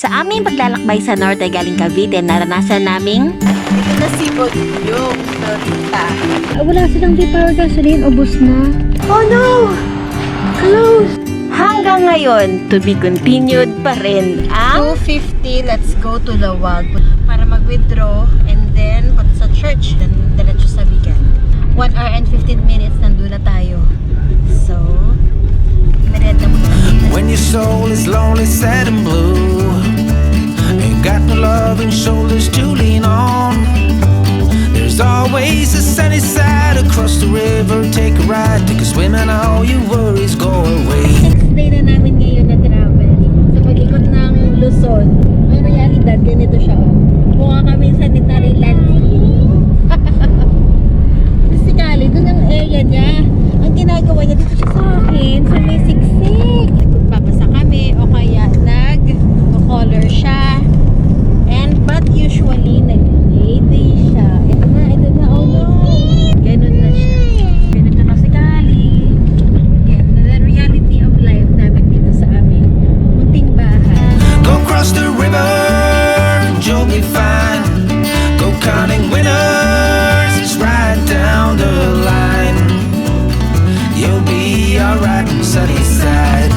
Sa aming paglalakbay sa Norte galing Cavite, naranasan naming Nasibot yung Norita. wala silang power gasoline, ubos na. Oh no! Close! Hanggang ngayon, to be continued pa rin ang 2:50, let's go to LAOAG para mag-withdraw and then punta sa church, then diretso sa VIGAN. 1 hour and 15 minutes nandun na tayo. So, merenda muna. When your soul is lonely, sad and blue, ain't got no love and shoulders to lean on, there's always a sunny side across the river. Take a ride, take a swim, and all your worries go away. Next day na namin ngayon na travel sa pag-ikot ng Luzon. Ang realidad, ganito siya. Mukha kami sanitary landfill. Basically, dun ang area niya. Ang ginagawa niya dito siya sa akin, sa may siksik. Papasa kami o kaya nag-color siya. But usually, nag-lady siya. Ito na, oh no! Ganun na siya. Ganito na si Kali. Yan, the reality of life namin dito sa aming munting bahay. Go cross the river, and you'll be fine. Go counting winners, it's right down the line. You'll be alright on the sunny side.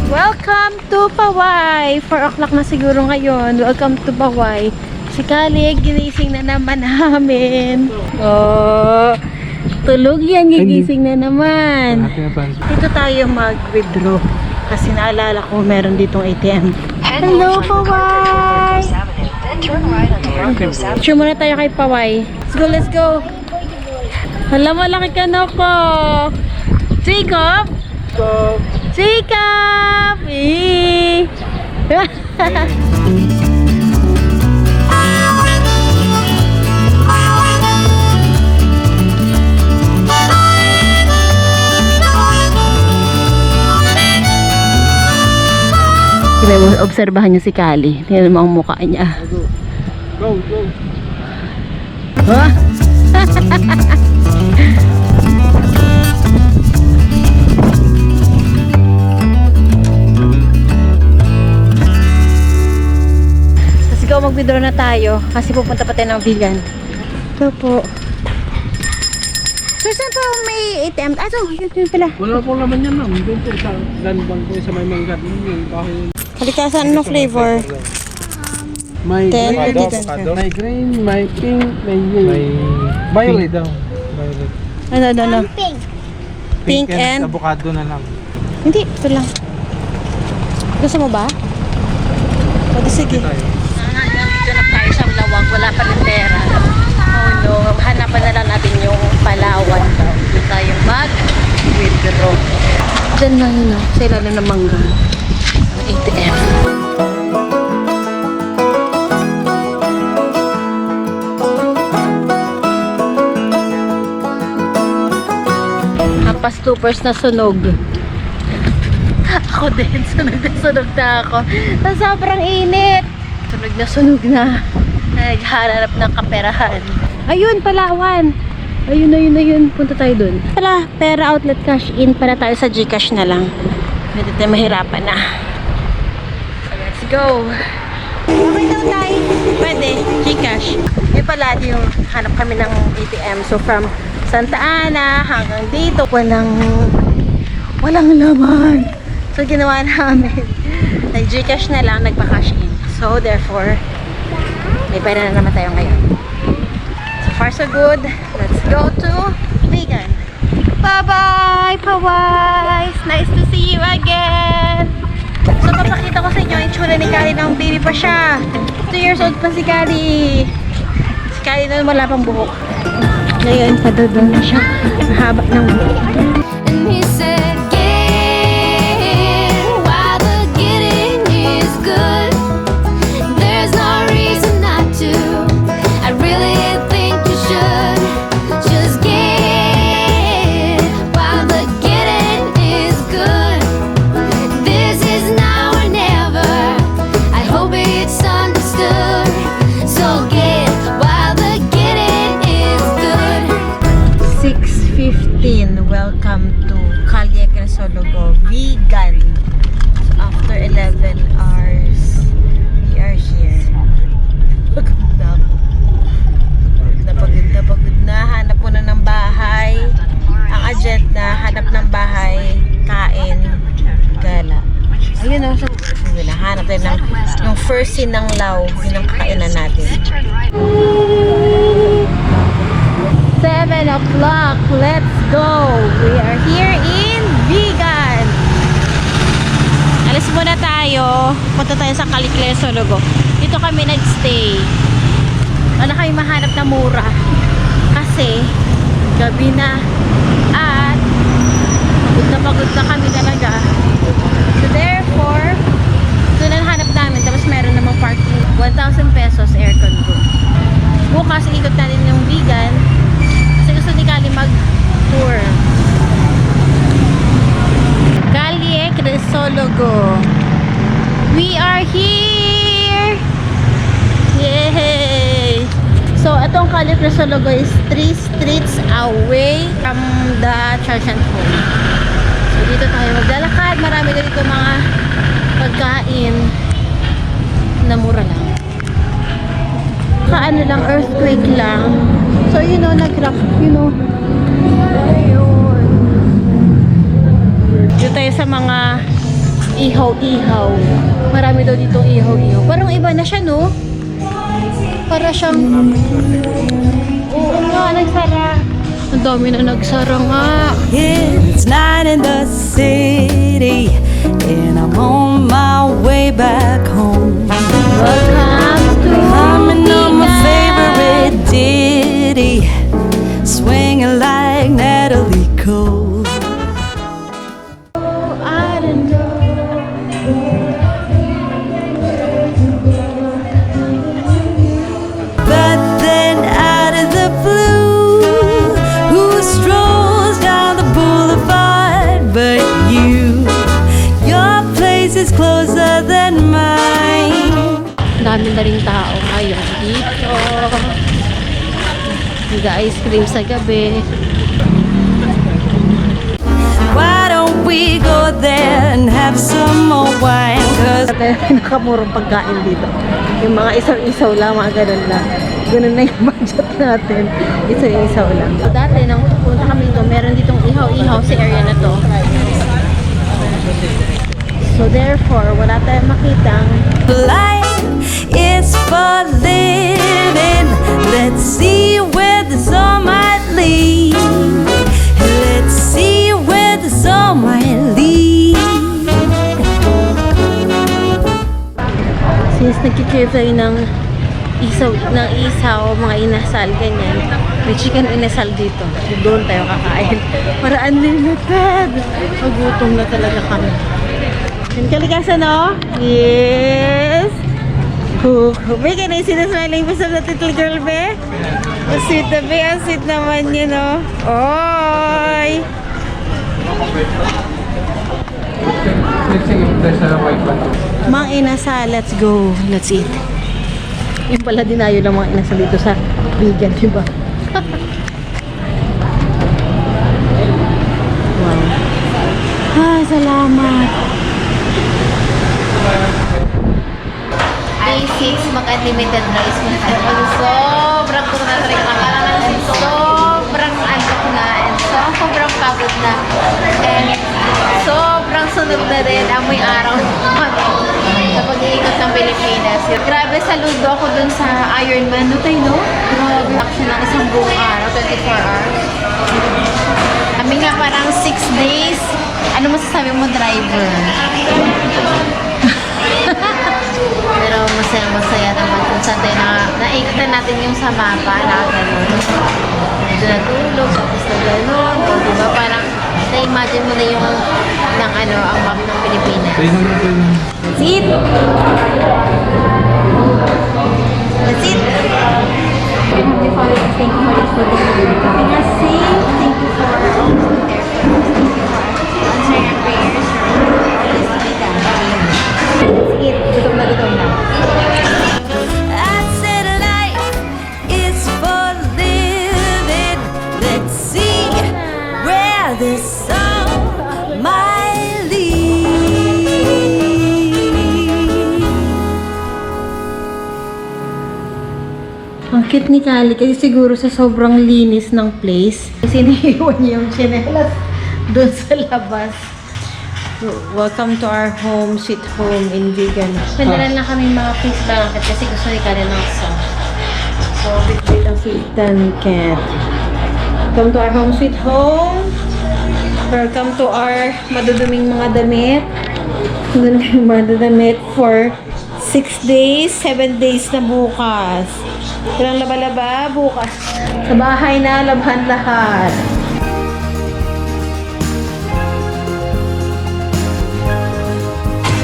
Welcome to PAOAY! 4 o'clock na siguro ngayon. Welcome to PAOAY. Si Kali, ginising na naman namin. Oh, tulog yan, gigising na naman. Dito tayo mag-withdraw. Kasi naalala ko meron ditong ATM. Hello, PAOAY! Picture muna tayo kay PAOAY. Let's go, let's go! Hala, malaki ka na ko! Jacob! Jacob! Eh! Obserbahan niyo si Kali. Tingnan mo ang mukha niya. Go. Huh? Mag-withdraw na tayo kasi pupunta pa tayo ng VIGAN. Ito po. So, saan po may ATM? Ah, so, yun pala. Wala pong laman yan, ma'am. Doon po sa landbank po sa may manggat. Yung bahay. Kalikasan, ano flavor? May Ten, green, dito. may green, may pink, may yellow. Violet daw. Violet. Ano? Pink and? Avocado na lang. Hindi, ito lang. Gusto mo ba? O, sige. Dito na tayo sa LAOAG, wala pa rin pera. Oh no, hanapan na lang natin yung Palawan daw. Dito tayo mag-withdraw. Diyan lang yun, sa ilalim ng mangga. Ang ATM. Hapas 2% na sunog. Ako din, sunog na ako. Sobrang init. Sunog na. Naghahanap ng kaperahan. Ayun, Palawan. Ayun. Punta tayo dun. Pala, pera outlet cash in para tayo sa GCash na lang. Medyo tayo mahirapan na. So, let's go. Okay lang tayo. Pwede, GCash. Yung pala, yung hanap kami ng ATM. So, from Santa Ana hanggang dito, walang laman. So, ginawa namin. Nag-GCash na lang, nagpa-cash in. So, therefore, may pera na naman tayo ngayon. So far, so good. Let's go to VIGAN. Bye-bye, PAOAY! It's nice to see you again! So, papakita ko sa inyo yung tsura ni Kali ng baby pa siya. 2 years old pa si Kali. Si Kali noon wala pang buhok. Ngayon, padodol na siya. Ang haba ng buhok. And he said, Welcome ng yung first scene ng Lao, yun ang kakainan natin. 7 o'clock, let's go! We are here in VIGAN! Alis muna tayo, punta tayo sa CALLE CRISOLOGO. Dito kami nagstay. Wala kami mahanap na mura kasi gabi na at pagod na kami talaga. So therefore, ito na hanap namin. Tapos meron namang parking. 1,000 pesos aircon room. Bukas ikot natin yung VIGAN kasi gusto ni Callie mag-tour. CALLE CRISOLOGO. We are here! Yay! So, itong CALLE CRISOLOGO is 3 streets away from the Transient Home. So, dito tayo maglalakad. Marami na dito mga pagkain na mura lang. Kaano lang, earthquake lang. So, you know, nag-crack, you know. Ayun. Dito tayo sa mga ihaw-ihaw. Marami daw dito ihaw-ihaw. Parang iba na siya, no? Para siyang... Oo nga, nagsara. Ang dami na nagsara nga. It's 9 in the city and I'm on my way back home. Welcome to Humming on my VIGAN. favorite ditty, swinging like Natalie Cole. Oh, I don't know. But then out of the blue, who strolls down the boulevard but you? Your place is closer than mine. Ang dami na rin tao ngayon dito. Nag-ice cream sa gabi. Why don't we go there and have some more wine? Cause Nakamurong pagkain dito. Yung mga isaw-isaw lang, mga ganun lang. Ganun na yung budget natin. Isaw-isaw lang. So, dati, nang pupunta kami dito, meron ditong ihaw-ihaw sa area na to. So, therefore, wala tayong makitang life is for living. Let's see where the soul might lead. Let's see where the soul might lead. since nagkikirve tayo ng isaw, mga inasal, ganyan. May chicken inasal dito. So, doon tayo kakain. Para unlimited. Magutom na talaga kami. Yung kalikasan, no? Yes! May ka na yung sinasmiling face of the little girl, be? Ang sweet na, be. Ang sweet naman yun, no? Oy! Mga inasal, let's go. Let's eat. Yung pala dinayo lang mga inasal dito sa VIGAN, diba? Wow. Ah, salamat. Day 6, mag-unlimited rice. Sobrang kurang-rin kami. Sobrang antok na. And sobrang pagod na. And sobrang sunog na rin. Amoy araw sa pag-iikot ng Pilipinas. Grabe, saludo ako dun sa Ironman. No tayo, no? Grabe, action ng isang buong araw, 24 hours. Kami nga parang 6 days. Ano masasabi mo, driver? Pero masaya naman kung saan tayo naikutan natin yung sa mapa na gano'n. Medyo natulog, tapos na gano'n. O diba parang na-imagine mo na yung ng ano, ang map ng Pilipinas. That's it! That's it! Thank you for this food. Keeping us safe. Thank you for answering our prayers. That's it. Gutom na. I said life is for living. Let's see where this song might lead. Ang cute ni Callie kasi siguro sa sobrang linis ng place. Kasi naiwan niya yung tsinelas doon sa labas. Welcome to our home, sweet home in Vegan. Padalan lang kami mga face blanket kasi gusto ni Karen ng sauce. So, bit ang Filippinean cat. Welcome to our home, sweet home. Welcome to our maduduming mga damit. Maduduming mga damit for 6 days, 7 days na bukas. Walang laba-laba bukas. Sa bahay na, labahan lahat.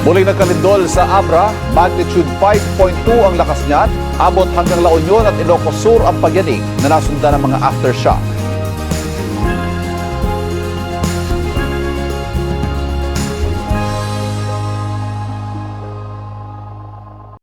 Muling nagkalindol sa Abra, magnitude 5.2 ang lakas niyan, abot hanggang La Union at Ilocos Sur ang pagyanig na nasundan ng mga aftershock.